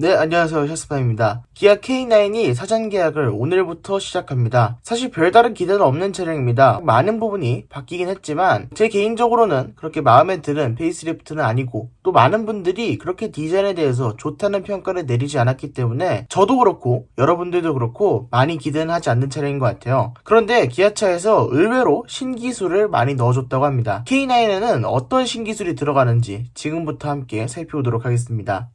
네, 안녕하세요. 샤스파입니다. 기아 K9이 사전 계약을 오늘부터 시작합니다. 사실 별다른 기대는 없는 차량입니다. 많은 부분이 바뀌긴 했지만 제 개인적으로는 그렇게 마음에 드는 페이스리프트는 아니고 또 많은 분들이 그렇게 디자인에 대해서 좋다는 평가를 내리지 않았기 때문에 저도 그렇고 여러분들도 그렇고 많이 기대는 하지 않는 차량인 것 같아요. 그런데 기아차에서 의외로 신기술을 많이 넣어줬다고 합니다. K9에는 어떤 신기술이 들어가는지 지금부터 함께 살펴보도록 하겠습니다.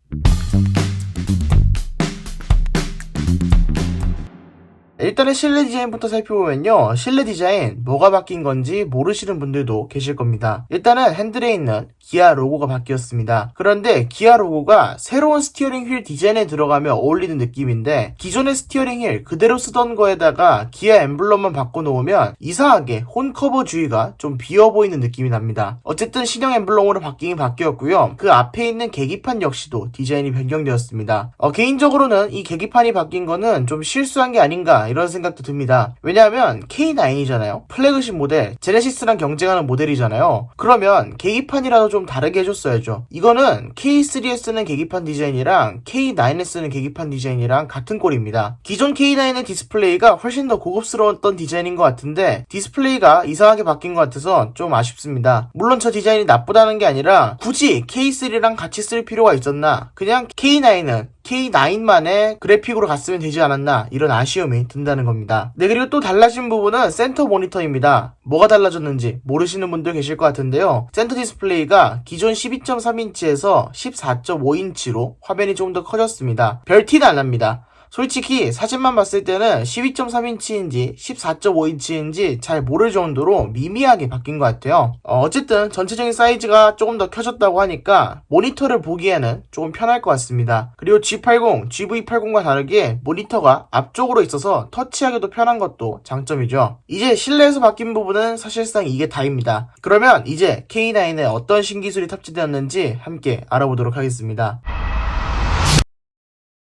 일단은 실내 디자인부터 살펴보면요. 실내 디자인 뭐가 바뀐 건지 모르시는 분들도 계실 겁니다. 일단은 핸들에 있는 기아 로고가 바뀌었습니다. 그런데 기아 로고가 새로운 스티어링 휠 디자인에 들어가며 어울리는 느낌인데 기존의 스티어링 휠 그대로 쓰던 거에다가 기아 엠블럼만 바꿔놓으면 이상하게 홈커버 주위가 좀 비어 보이는 느낌이 납니다. 어쨌든 신형 엠블럼으로 바뀌긴 바뀌었고요. 그 앞에 있는 계기판 역시도 디자인이 변경되었습니다. 개인적으로는 이 계기판이 바뀐 거는 좀 실수한 게 아닌가 이런 생각도 듭니다. 왜냐하면 K9이잖아요. 플래그십 모델, 제네시스랑 경쟁하는 모델이잖아요. 그러면 계기판이라도 좀 다르게 해줬어야죠. 이거는 K3에 쓰는 계기판 디자인이랑 K9에 쓰는 계기판 디자인이랑 같은 꼴입니다. 기존 K9의 디스플레이가 훨씬 더 고급스러웠던 디자인인 것 같은데 디스플레이가 이상하게 바뀐 것 같아서 좀 아쉽습니다. 물론 저 디자인이 나쁘다는 게 아니라 굳이 K3랑 같이 쓸 필요가 있었나? 그냥 K9은 K9만의 그래픽으로 갔으면 되지 않았나 이런 아쉬움이 든다는 겁니다. 네, 그리고 또 달라진 부분은 센터 모니터입니다. 뭐가 달라졌는지 모르시는 분들 계실 것 같은데요. 센터 디스플레이가 기존 12.3인치에서 14.5인치로 화면이 조금 더 커졌습니다. 별 티는 안 납니다. 솔직히 사진만 봤을 때는 12.3인치인지 14.5인치인지 잘 모를 정도로 미미하게 바뀐 것 같아요. 어쨌든 전체적인 사이즈가 조금 더 켜졌다고 하니까 모니터를 보기에는 조금 편할 것 같습니다. 그리고 G80, GV80과 다르게 모니터가 앞쪽으로 있어서 터치하기도 편한 것도 장점이죠. 이제 실내에서 바뀐 부분은 사실상 이게 다입니다. 그러면 이제 K9에 어떤 신기술이 탑재되었는지 함께 알아보도록 하겠습니다.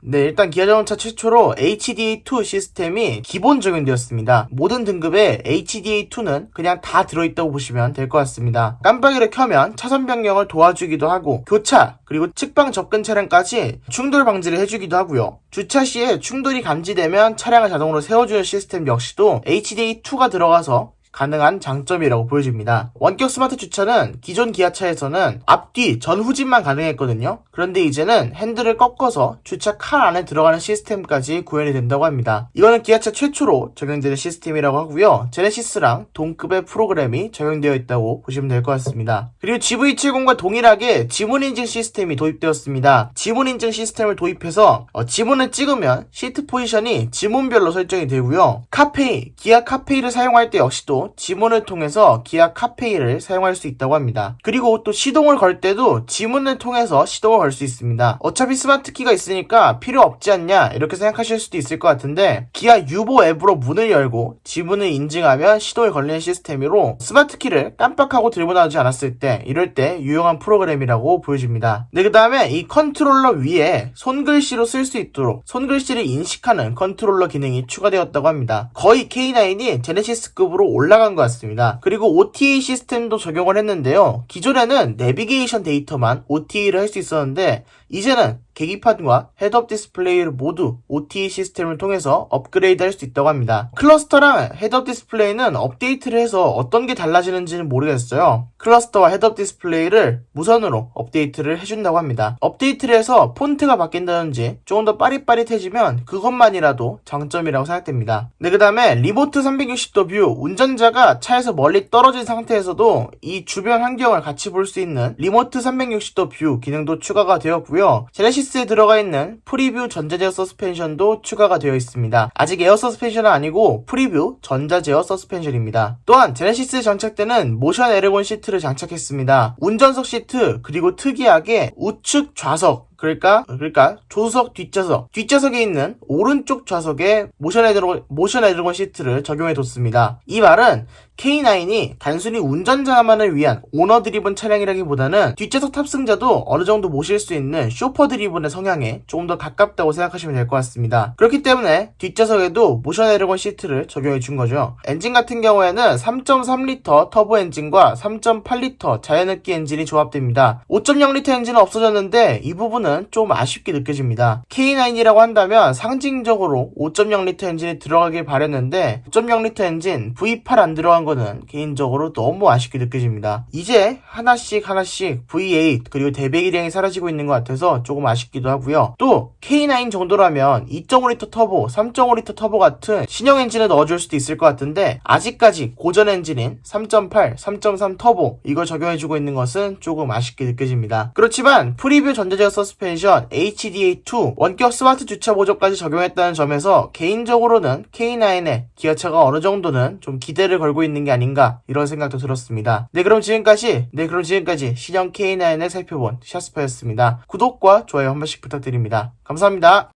네, 일단 기아자동차 최초로 HDA2 시스템이 기본 적용되었습니다. 모든 등급에 HDA2는 그냥 다 들어있다고 보시면 될 것 같습니다. 깜빡이를 켜면 차선 변경을 도와주기도 하고 교차, 그리고 측방 접근 차량까지 충돌 방지를 해주기도 하고요. 주차 시에 충돌이 감지되면 차량을 자동으로 세워주는 시스템 역시도 HDA2가 들어가서 가능한 장점이라고 보여집니다. 원격 스마트 주차는 기존 기아차에서는 앞뒤 전후진만 가능했거든요. 그런데 이제는 핸들을 꺾어서 주차 칸 안에 들어가는 시스템까지 구현이 된다고 합니다. 이거는 기아차 최초로 적용되는 시스템이라고 하고요. 제네시스랑 동급의 프로그램이 적용되어 있다고 보시면 될 것 같습니다. 그리고 GV70과 동일하게 지문 인증 시스템이 도입되었습니다. 지문 인증 시스템을 도입해서 지문을 찍으면 시트 포지션이 지문별로 설정이 되고요. 카페이, 기아 카페이를 사용할 때 역시도 지문을 통해서 기아 카페이를 사용할 수 있다고 합니다. 그리고 또 시동을 걸 때도 지문을 통해서 시동을 걸 수 있습니다. 어차피 스마트 키가 있으니까 필요 없지 않냐 이렇게 생각하실 수도 있을 것 같은데 기아 유보 앱으로 문을 열고 지문을 인증하면 시동을 걸리는 시스템으로 스마트 키를 깜빡하고 들고 나오지 않았을 때 이럴 때 유용한 프로그램이라고 보여집니다. 네, 그 다음에 이 컨트롤러 위에 손글씨로 쓸 수 있도록 손글씨를 인식하는 컨트롤러 기능이 추가되었다고 합니다. 거의 K9이 제네시스급으로 올라간 것 같습니다. 그리고 OTA 시스템도 적용을 했는데요. 기존에는 내비게이션 데이터만 OTA를 할 수 있었는데 이제는 계기판과 헤드업 디스플레이를 모두 OTA 시스템을 통해서 업그레이드 할 수 있다고 합니다. 클러스터랑 헤드업 디스플레이는 업데이트를 해서 어떤 게 달라지는지는 모르겠어요. 클러스터와 헤드업 디스플레이를 무선으로 업데이트를 해준다고 합니다. 업데이트를 해서 폰트가 바뀐다든지 조금 더 빠릿빠릿해지면 그것만이라도 장점이라고 생각됩니다. 네, 그 다음에 리모트 360도 뷰, 운전자가 차에서 멀리 떨어진 상태에서도 이 주변 환경을 같이 볼 수 있는 리모트 360도 뷰 기능도 추가가 되었고요. 제네시스에 들어가 있는 프리뷰 전자제어 서스펜션도 추가가 되어 있습니다. 아직 에어 서스펜션은 아니고 프리뷰 전자제어 서스펜션입니다. 또한 제네시스에 장착되는 모션 에르곤 시트를 장착했습니다. 운전석 시트 그리고 특이하게 우측 좌석 그러니까 조수석 뒷좌석에 있는 오른쪽 좌석에 모션 에드건 시트를 적용해 뒀습니다. 이 말은 K9이 단순히 운전자만을 위한 오너 드리븐 차량이라기보다는 뒷좌석 탑승자도 어느 정도 모실 수 있는 쇼퍼 드리븐의 성향에 조금 더 가깝다고 생각하시면 될 것 같습니다. 그렇기 때문에 뒷좌석에도 모션 에드건 시트를 적용해 준 거죠. 엔진 같은 경우에는 3.3리터 터보 엔진과 3.8리터 자연흡기 엔진이 조합됩니다. 5.0리터 엔진은 없어졌는데 이 부분은 개인적으로는 좀 아쉽게 느껴집니다. K9이라고 한다면 상징적으로 5.0L 엔진이 들어가길 바랬는데 5.0L 엔진 V8 안 들어간 거는 개인적으로 너무 아쉽게 느껴집니다. 이제 하나씩 V8 그리고 대배기량이 사라지고 있는 것 같아서 조금 아쉽기도 하고요. 또 K9 정도라면 2.5L 터보, 3.5L 터보 같은 신형 엔진을 넣어줄 수도 있을 것 같은데 아직까지 고전 엔진인 3.8, 3.3 터보 이걸 적용해주고 있는 것은 조금 아쉽게 느껴집니다. 그렇지만 프리뷰 전자제어 서스펜션 HDA2 원격 스마트 주차 모드까지 적용했다는 점에서 개인적으로는 K9의 기아차가 어느 정도는 좀 기대를 걸고 있는 게 아닌가 이런 생각도 들었습니다. 네 그럼 지금까지 신형 K9을 살펴본 샤스파였습니다. 구독과 좋아요 한 번씩 부탁드립니다. 감사합니다.